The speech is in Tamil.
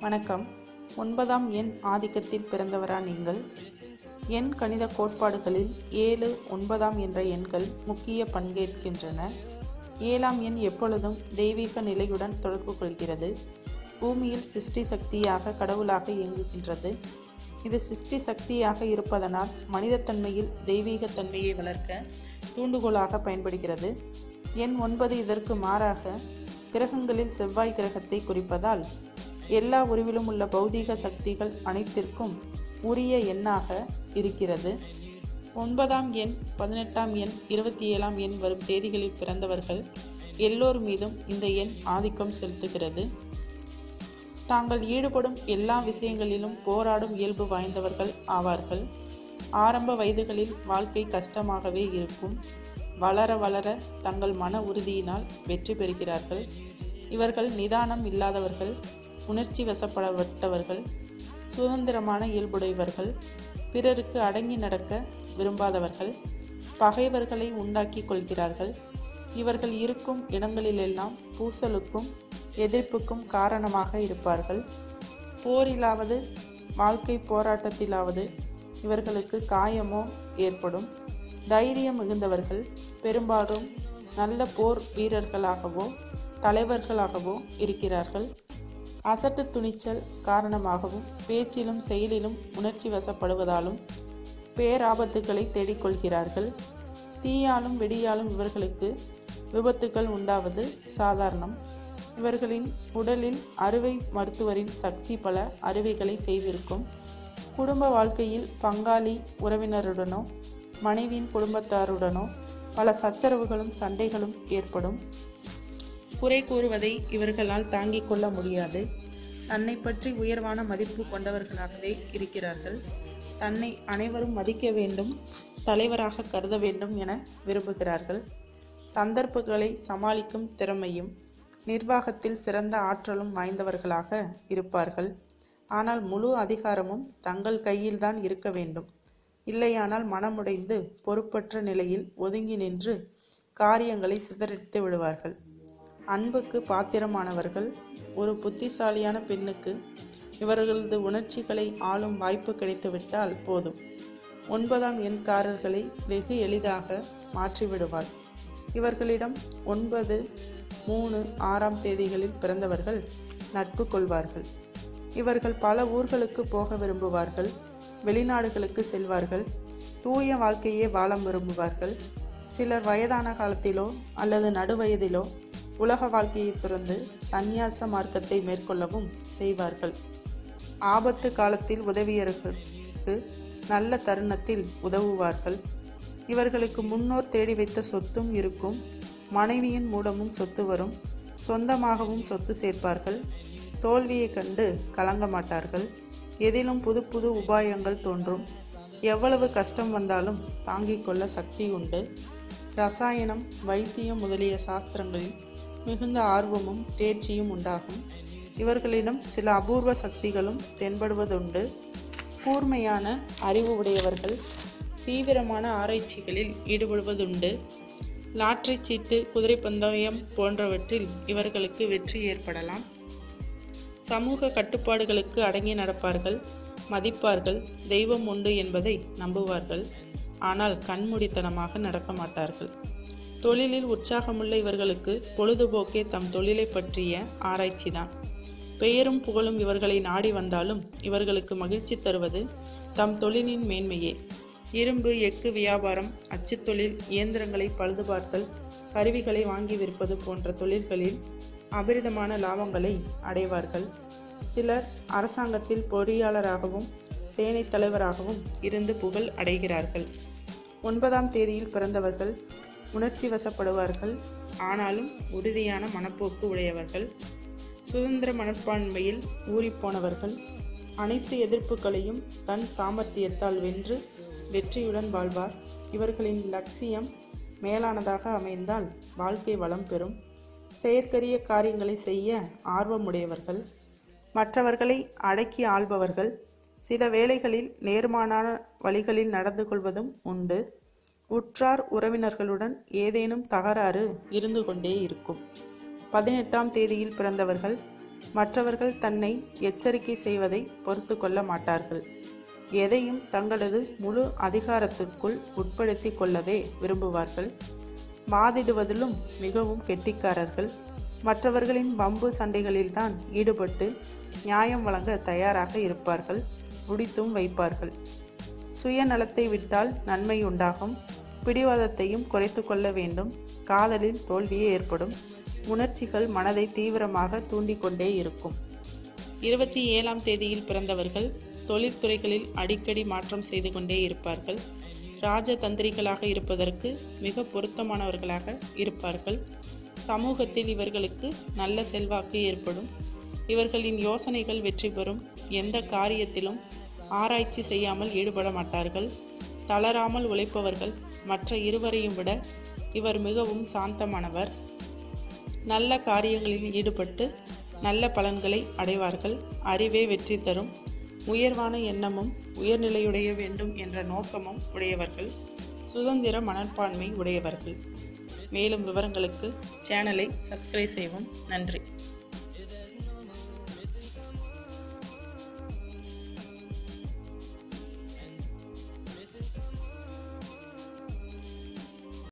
வணக்கம். 9ஆம் எண் ஆதிக்கத்தில் பிறந்தவரா நீங்கள்? எண் கணித கோட்பாடுகளில் 7, 9 என்ற எண்கள் முக்கிய பங்கேற்கின்றன. 7ஆம் எண் எப்பொழுதும் தெய்வீக நிலையுடன் தொடர்பு கொள்கிறது. பூமியில் சிருஷ்டி சக்தியாக கடவுளாக இயங்குகின்றது. இது சிருஷ்டி சக்தியாக இருப்பதனால் மனிதத்தன்மையில் தெய்வீக தன்மையை வளர்க்க தூண்டுகோலாக பயன்படுகிறது. எண் 9 இதற்கு மாறாக கிரகங்களில் செவ்வாய் கிரகத்தை குறிப்பதால் எல்லா உருவிலும் உள்ள பௌதீக சக்திகள் அனைத்திற்கும் உரிய எண்ணாக இருக்கிறது. 9ஆம் எண், 18ஆம் எண், 27ஆம் எண் வரும் தேதிகளில் பிறந்தவர்கள் எல்லோர் மீதும் இந்த எண் ஆதிக்கம் செலுத்துகிறது. தாங்கள் ஈடுபடும் எல்லா விஷயங்களிலும் போராடும் இயல்பு வாய்ந்தவர்கள் ஆவார்கள். ஆரம்ப வயதுகளில் வாழ்க்கை கஷ்டமாகவே இருக்கும். வளர வளர தங்கள் மன உறுதியினால் வெற்றி பெறுகிறார்கள். இவர்கள் நிதானம் இல்லாதவர்கள், உணர்ச்சி வசப்படப்பட்டவர்கள், சுதந்திரமான இயல்புடையவர்கள், பிறருக்கு அடங்கி நடக்க விரும்பாதவர்கள், பகைவர்களை உண்டாக்கி கொள்கிறார்கள். இவர்கள் இருக்கும் இடங்களிலெல்லாம் பூசலுக்கும் எதிர்ப்புக்கும் காரணமாக இருப்பார்கள். போரிலாவது வாழ்க்கை போராட்டத்திலாவது இவர்களுக்கு காயமோ ஏற்படும். தைரியம் மிகுந்தவர்கள் பெரும்பாலும் நல்ல போர் வீரர்களாகவோ தலைவர்களாகவோ இருக்கிறார்கள். அசட்டு துணிச்சல் காரணமாகவும் பேச்சிலும் செயலிலும் உணர்ச்சி வசப்படுவதாலும் பேராபத்துக்களை தேடிக்கொள்கிறார்கள். தீயாலும் வெடியாலும் இவர்களுக்கு விபத்துக்கள் உண்டாவது சாதாரணம். இவர்களின் உடலில் அறுவை மருத்துவரின் சக்தி பல அறுவைகளை செய்திருக்கும். குடும்ப வாழ்க்கையில் பங்காளி உறவினருடனோ மனைவியின் குடும்பத்தாருடனோ பல சச்சரவுகளும் சண்டைகளும் ஏற்படும். குறை கூறுவதை இவர்களால் தாங்கிக் கொள்ள முடியாது. தன்னை பற்றி உயர்வான மதிப்பு கொண்டவர்களாகவே இருக்கிறார்கள். தன்னை அனைவரும் மதிக்க வேண்டும், தலைவராக கருத வேண்டும் என விரும்புகிறார்கள். சந்தர்ப்பங்களை சமாளிக்கும் திறமையும் நிர்வாகத்தில் சிறந்த ஆற்றலும் வாய்ந்தவர்களாக இருப்பார்கள். ஆனால் முழு அதிகாரமும் தங்கள் கையில்தான் இருக்க வேண்டும். இல்லையானால் மனமுடைந்து பொறுப்பற்ற நிலையில் ஒதுங்கி நின்று காரியங்களை சிதறடித்து விடுவார்கள். அன்புக்கு பாத்திரமானவர்கள். ஒரு புத்திசாலியான பெண்ணுக்கு இவர்களது உணர்ச்சிகளை ஆளும் வாய்ப்பு கிடைத்துவிட்டால் போதும். 9ஆம் எண்காரர்களை வெகு எளிதாக மாற்றிவிடுவாள். இவர்களிடம் 9, 3, 6ஆம் தேதிகளில் பிறந்தவர்கள் நட்பு கொள்வார்கள். இவர்கள் பல ஊர்களுக்கு போக விரும்புவார்கள். வெளிநாடுகளுக்கு செல்வார்கள். தூய வாழ்க்கையே வாழ விரும்புவார்கள். சிலர் வயதான காலத்திலோ அல்லது நடுவயதிலோ உலக வாழ்க்கையை துறந்து சந்நியாச மார்க்கத்தை மேற்கொள்ளவும் செய்வார்கள். ஆபத்து காலத்தில் உதவியவர்களுக்கு நல்ல தருணத்தில் உதவுவார்கள். இவர்களுக்கு முன்னோர் தேடி வைத்த சொத்தும் இருக்கும். மனைவியின் மூலமும் சொத்து வரும். சொந்தமாகவும் சொத்து சேர்ப்பார்கள். தோல்வியை கண்டு கலங்க மாட்டார்கள். எதிலும் புது புது உபாயங்கள் தோன்றும். எவ்வளவு கஷ்டம் வந்தாலும் தாங்கிக் கொள்ள சக்தி உண்டு. ரசாயனம், வைத்தியம் முதலிய சாஸ்திரங்களில் மிகுந்த ஆர்வமும் தேர்ச்சியும் உண்டாகும். இவர்களிடம் சில அபூர்வ சக்திகளும் தென்படுவதுண்டு. கூர்மையான அறிவு உடையவர்கள் தீவிரமான ஆராய்ச்சிகளில் ஈடுபடுவதுண்டு. லாட்டரி சீட்டு, குதிரை பந்தயம் போன்றவற்றில் இவர்களுக்கு வெற்றி ஏற்படலாம். சமூக கட்டுப்பாடுகளுக்கு அடங்கி நடப்பார்கள். மதிப்பார்கள். தெய்வம் உண்டு என்பதை நம்புவார்கள். ஆனால் கண்மூடித்தனமாக நடக்க மாட்டார்கள். தொழிலில் உற்சாகமுள்ள இவர்களுக்கு பொழுதுபோக்கே தம் தொழிலை பற்றிய ஆராய்ச்சிதான். பெயரும் புகழும் இவர்களை நாடி வந்தாலும் இவர்களுக்கு மகிழ்ச்சி தருவது தம் தொழிலின் மேன்மையே. இரும்பு, எஃகு வியாபாரம், அச்சுத்தொழில், இயந்திரங்களை பழுதுபார்த்தல், கருவிகளை வாங்கி விற்பது போன்ற தொழில்களில் அபரிதமான லாபங்களை அடைவார்கள். சிலர் அரசாங்கத்தில் பொறியாளராகவும் சேனை தலைவராகவும் இருந்து புகழ் அடைகிறார்கள். 9ஆம் தேதியில் பிறந்தவர்கள் உணர்ச்சி வசப்படுவார்கள். ஆனாலும் உறுதியான மனப்போக்கு உடையவர்கள். சுதந்திர மனப்பான்மையில் ஊறிப்போனவர்கள். அனைத்து எதிர்ப்புகளையும் தன் சாமர்த்தியத்தால் வென்று வெற்றியுடன் வாழ்வார். இவர்களின் லட்சியம் மேலானதாக அமைந்தால் வாழ்க்கை வளம் பெறும். செயற்கரிய காரியங்களை செய்ய ஆர்வமுடையவர்கள். மற்றவர்களை அடக்கி ஆள்பவர்கள். சில வேளைகளில் நேர்மாறான வழிகளில் நடந்து கொள்வதும் உண்டு. உற்றார் உறவினர்களுடன் ஏதேனும் தகராறு இருந்து கொண்டே இருக்கும். 18ஆம் தேதியில் பிறந்தவர்கள் மற்றவர்கள் தன்னை எச்சரிக்கை செய்வதை பொறுத்து கொள்ள மாட்டார்கள். எதையும் தங்களது முழு அதிகாரத்திற்குள் உட்படுத்தி கொள்ளவே விரும்புவார்கள். வாதிடுவதிலும் மிகவும் கெட்டிக்காரர்கள். மற்றவர்களின் வம்பு சண்டைகளில்தான் ஈடுபட்டு நியாயம் வழங்க தயாராக இருப்பார்கள். முடித்தும் வைப்பார்கள். சுயநலத்தை விட்டால் நன்மை உண்டாகும். பிடிவாதத்தையும் குறைத்து கொள்ள வேண்டும். காதலில் தோல்வியே ஏற்படும். உணர்ச்சிகள் மனதை தீவிரமாக தூண்டிக்கொண்டே இருக்கும். 27ஆம் தேதியில் பிறந்தவர்கள் தொழில்துறைகளில் அடிக்கடி மாற்றம் செய்து கொண்டே இருப்பார்கள். ராஜதந்திரிகளாக இருப்பதற்கு மிக பொருத்தமானவர்களாக இருப்பார்கள். சமூகத்தில் இவர்களுக்கு நல்ல செல்வாக்கு ஏற்படும். இவர்களின் யோசனைகள் வெற்றி பெறும். எந்த காரியத்திலும் ஆராய்ச்சி செய்யாமல் ஈடுபட மாட்டார்கள். தளராமல் உழைப்பவர்கள். மற்ற இருவரையும் விட இவர் மிகவும் சாந்தமானவர். நல்ல காரியங்களில் ஈடுபட்டு நல்ல பலன்களை அடைவார்கள். அறிவே வெற்றி தரும். உயர்வான எண்ணமும் உயர்நிலையுடைய வேண்டும் என்ற நோக்கமும் உடையவர்கள். சுதந்திர மனப்பான்மை உடையவர்கள். மேலும் விவரங்களுக்கு சேனலை சப்ஸ்கிரைப் செய்வோம். நன்றி.